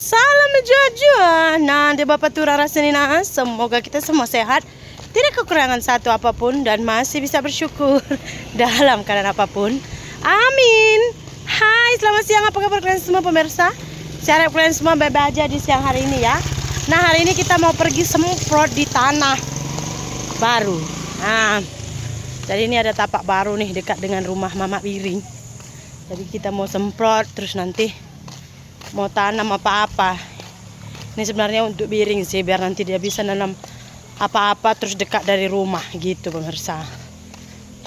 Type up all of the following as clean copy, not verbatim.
Salam Jojo. Nah, di Bapak Tura rasanya, semoga kita semua sehat, tidak kekurangan satu apapun, dan masih bisa bersyukur dalam keadaan apapun. Amin. Hai, selamat siang. Apa kabar kalian semua pemirsa? Saya harap kalian semua baik-baik aja di siang hari ini ya. Nah, hari ini kita mau pergi semprot di tanah baru. Nah, jadi ini ada tapak baru nih dekat dengan rumah Mama Piring. Jadi kita mau semprot, terus nanti mau tanam apa-apa. Ini sebenarnya untuk Piring sih, biar nanti dia bisa nanam apa-apa terus dekat dari rumah gitu pemirsa.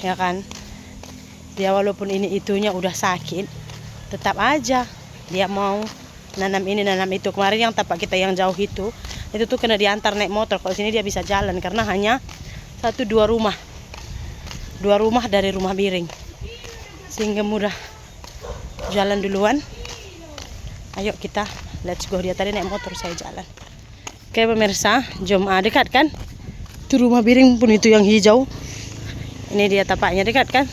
Ya kan? Dia walaupun ini itunya udah sakit, tetap aja dia mau nanam ini nanam itu. Kemarin yang tapak kita yang jauh itu tuh kena diantar naik motor. Kalau sini dia bisa jalan karena hanya 1-2 rumah. 2 rumah dari rumah Piring. Sehingga mudah jalan duluan. Ayo kita let's go. Dia tadi naik motor, saya jalan. Oke pemirsa, jom dekat kan? Itu rumah Piring pun itu yang hijau. Ini dia tapaknya dekat kan?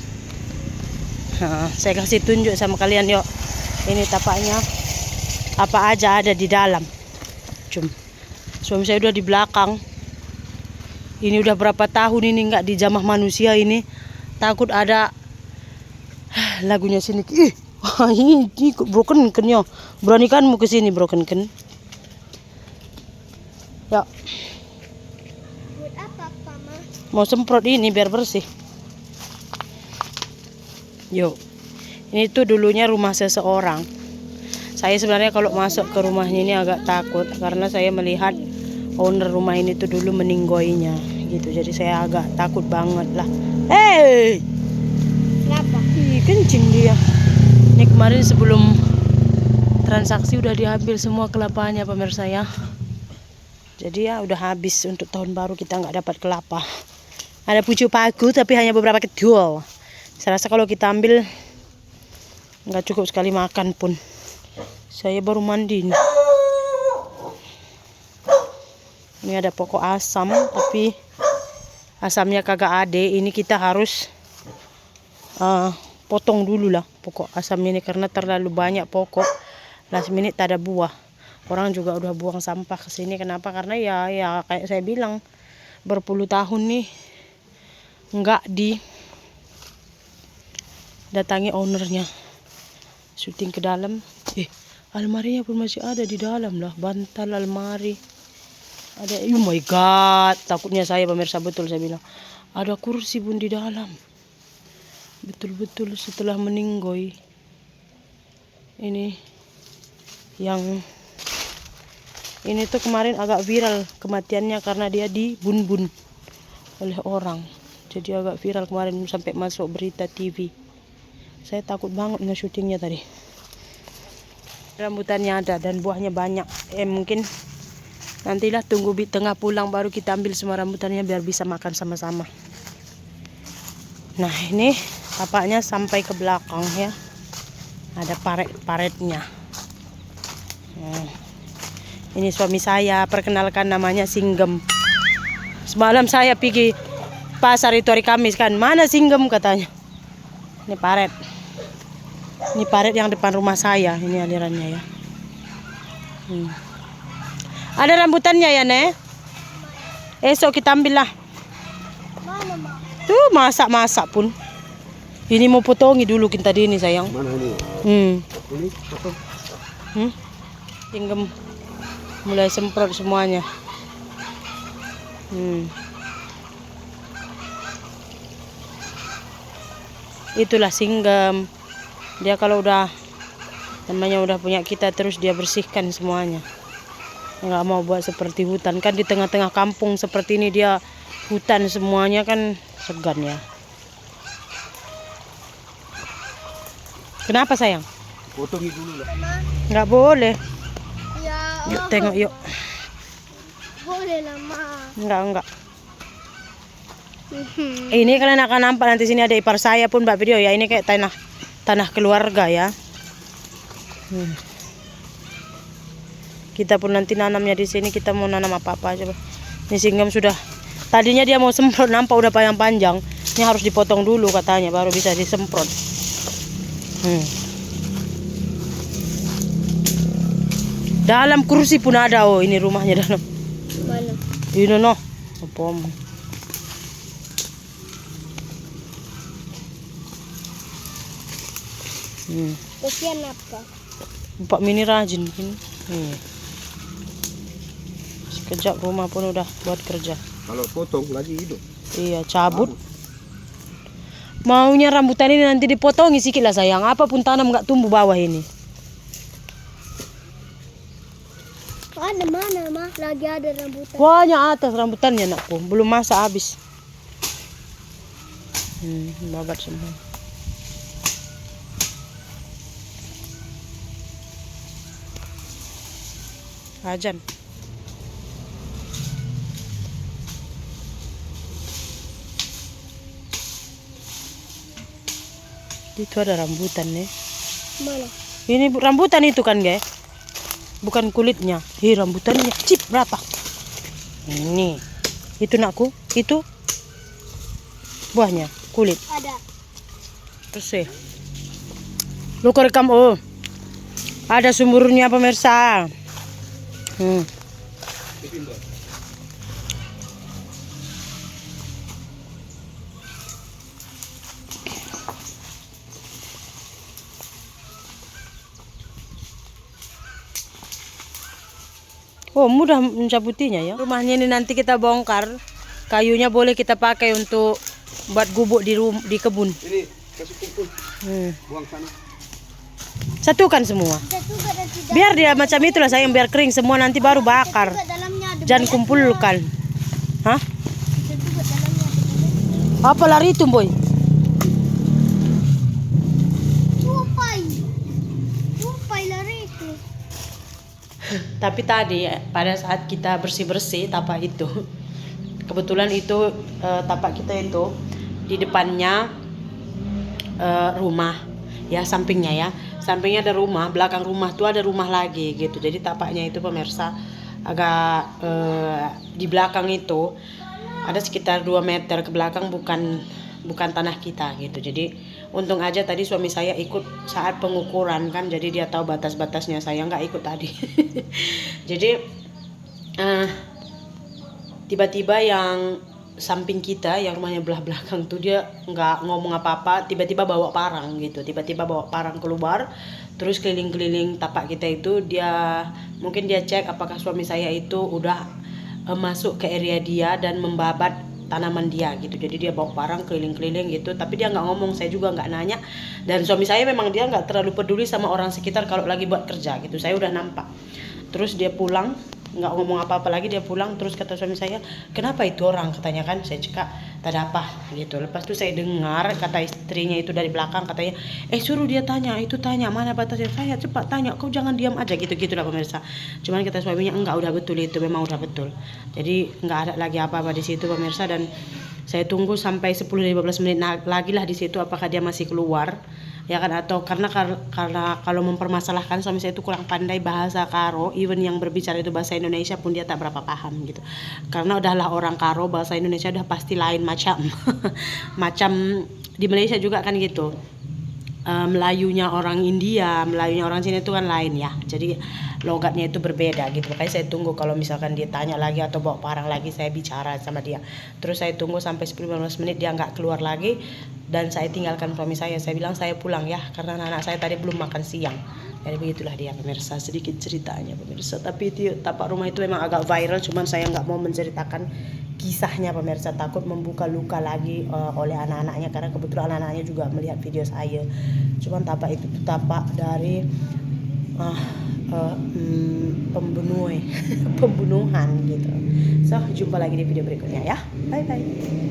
Nah, saya kasih tunjuk sama kalian yuk. Ini tapaknya apa aja ada di dalam. Jom. Suami saya udah di belakang. Ini udah berapa tahun ini nggak dijamah manusia ini. Takut ada lagunya sini. Wah, ini broken ken yo. Beranikanmu ke sini broken ken. Ya. Buat apa, Mama? Mau semprot ini biar bersih. Yuk. Ini tuh dulunya rumah seseorang. Saya sebenarnya kalau masuk ke rumahnya ini agak takut karena saya melihat owner rumah ini tuh dulu meninggoinya gitu. Jadi saya agak takut banget lah. Hey! Kenapa? Ih, kencing dia. Ini kemarin sebelum transaksi udah diambil semua kelapanya pemirsa ya. Jadi ya udah habis untuk tahun baru kita nggak dapat kelapa. Ada pucuk paku tapi hanya beberapa kedul. Saya rasa kalau kita ambil nggak cukup sekali makan pun. Saya baru mandi nih. Ini ada pokok asam tapi asamnya kagak ada. Ini kita harus potong dulu lah pokok asam ini karena terlalu banyak pokok. Last minute tak ada buah. Orang juga udah buang sampah ke sini. Kenapa? Karena ya kayak saya bilang berpuluh tahun nih nggak datangi ownernya. Syuting ke dalam. Almarinya pun masih ada di dalam lah. Bantal almari. Ada. Oh my god. Takutnya saya pemirsa, betul saya bilang. Ada kursi pun di dalam. Betul-betul setelah meninggoy. Ini tuh kemarin agak viral kematiannya karena dia dibun-bun oleh orang. Jadi agak viral kemarin sampai masuk berita TV. Saya takut banget nge-syutingnya tadi. Rambutannya ada dan buahnya banyak. Mungkin nantilah tunggu tengah pulang baru kita ambil semua rambutannya biar bisa makan sama-sama. Nah ini tapaknya sampai ke belakang ya. Ada paret-paretnya. Ini suami saya, perkenalkan namanya Singgem. Semalam saya pergi pasar itu hari Kamis kan. Mana Singgem katanya. Ini paret. Ini paret yang depan rumah saya. Ini alirannya ya. Ada rambutannya ya Nek? Esok kita ambil lah. Mana, Ma? Tuh masak-masak pun. Ini mau potongi dulu kita tadi ini sayang. Mana ini? Ini potong. Singgem mulai semprot semuanya. Itulah Singgem. Dia kalau udah namanya udah punya kita terus dia bersihkan semuanya. Nggak mau buat seperti hutan kan, di tengah-tengah kampung seperti ini dia hutan semuanya kan segan ya. Kenapa sayang? Potongi dulu lah. Nggak boleh. Ya, Yuk tengok yuk. boleh lah, Ma. Enggak. Ini kalian akan nampak nanti sini ada ipar saya pun mbak video ya. Ini kayak tanah keluarga ya. Kita pun nanti nanamnya di sini. Kita mau nanam apa-apa aja. Ini Singgem sudah. Tadinya dia mau semprot, nampak udah panjang-panjang. Ini harus dipotong dulu katanya baru bisa disemprot. Dalam kursi pun ada. Oh, ini rumahnya dalam. Mana? Ini no. Apa mu? Kesian apa? Pak Mini rajin ini. Sekejap rumah pun udah buat kerja. Kalau potong lagi hidup. Iya, cabut. Maunya rambutan ini nanti dipotongi sedikit lah sayang. Apapun tanam nggak tumbuh bawah ini. Ada mana mah? Lagi ada rambutan. Banyak atas rambutannya anakku. Belum masak habis. Babat semua. Ajan. Itu ada rambutan nih. Mana? Ini rambutan itu kan guys. Bukan kulitnya. Rambutannya. Cip berapa? Ini. Itu nakku. Itu buahnya. Kulit. Ada. Terus lu rekam ada sumurnya pemirsa. Oh, mudah mencabutinya ya. Rumahnya ini nanti kita bongkar. Kayunya boleh kita pakai untuk buat gubuk di kebun. Ini kasih kumpul. Buang sana. Satukan semua. Biar dia macam itulah sayang, biar kering semua nanti baru bakar. Jangan kumpulkan. Hah? Apa lari itu, boy? Tupai lari itu. Tapi tadi pada saat kita bersih-bersih tapak itu, kebetulan itu tapak kita itu di depannya rumah, ya sampingnya ya. Sampingnya ada rumah, belakang rumah tuh ada rumah lagi gitu. Jadi tapaknya itu pemirsa agak di belakang itu ada sekitar 2 meter ke belakang, bukan tanah kita gitu. Jadi untung aja tadi suami saya ikut saat pengukuran kan, jadi dia tahu batas-batasnya. Saya nggak ikut tadi. Jadi tiba-tiba yang samping kita yang rumahnya belah belakang tuh dia nggak ngomong apa-apa, tiba-tiba bawa parang gitu, tiba-tiba bawa parang keluar, terus keliling-keliling tapak kita itu. Dia mungkin dia cek apakah suami saya itu udah masuk ke area dia dan membabat tanaman dia gitu. Jadi dia bawa parang keliling-keliling gitu, tapi dia nggak ngomong, saya juga nggak nanya. Dan suami saya memang dia nggak terlalu peduli sama orang sekitar kalau lagi buat kerja gitu. Saya udah nampak. Terus dia pulang, nggak ngomong apa-apa lagi, dia pulang. Terus kata suami saya, kenapa itu orang, katanya kan. Saya cekak, tak ada apa gitu. Lepas itu saya dengar kata istrinya itu dari belakang, katanya suruh dia tanya, itu tanya mana batasnya. Saya cepat tanya, kau jangan diam aja gitu-gitu lah pemirsa. Cuman kata suaminya enggak, udah betul, itu memang udah betul. Jadi nggak ada lagi apa-apa di situ pemirsa. Dan saya tunggu sampai 10-15 menit lagi lah di situ, apakah dia masih keluar ya kan, atau karena kalau mempermasalahkan suami saya itu kurang pandai bahasa Karo, even yang berbicara itu bahasa Indonesia pun dia tak berapa paham gitu. Karena udahlah orang Karo, bahasa Indonesia udah pasti lain macam. Macam di Malaysia juga kan gitu. Melayunya orang India, Melayunya orang sini itu kan lain ya. Jadi logatnya itu berbeda gitu. Makanya saya tunggu kalau misalkan dia tanya lagi atau bawa parang lagi, saya bicara sama dia. Terus saya tunggu sampai 10-15 menit dia nggak keluar lagi. Dan saya tinggalkan suami saya bilang saya pulang ya, karena anak saya tadi belum makan siang. Jadi begitulah dia pemirsa, sedikit ceritanya pemirsa. Tapi itu tapak rumah itu memang agak viral, cuman saya nggak mau menceritakan kisahnya pemirsa, takut membuka luka lagi oleh anak-anaknya, karena kebetulan anak-anaknya juga melihat video saya. Cuman tapak itu tapak dari pembunuhan gitu. So, jumpa lagi di video berikutnya ya. Bye bye.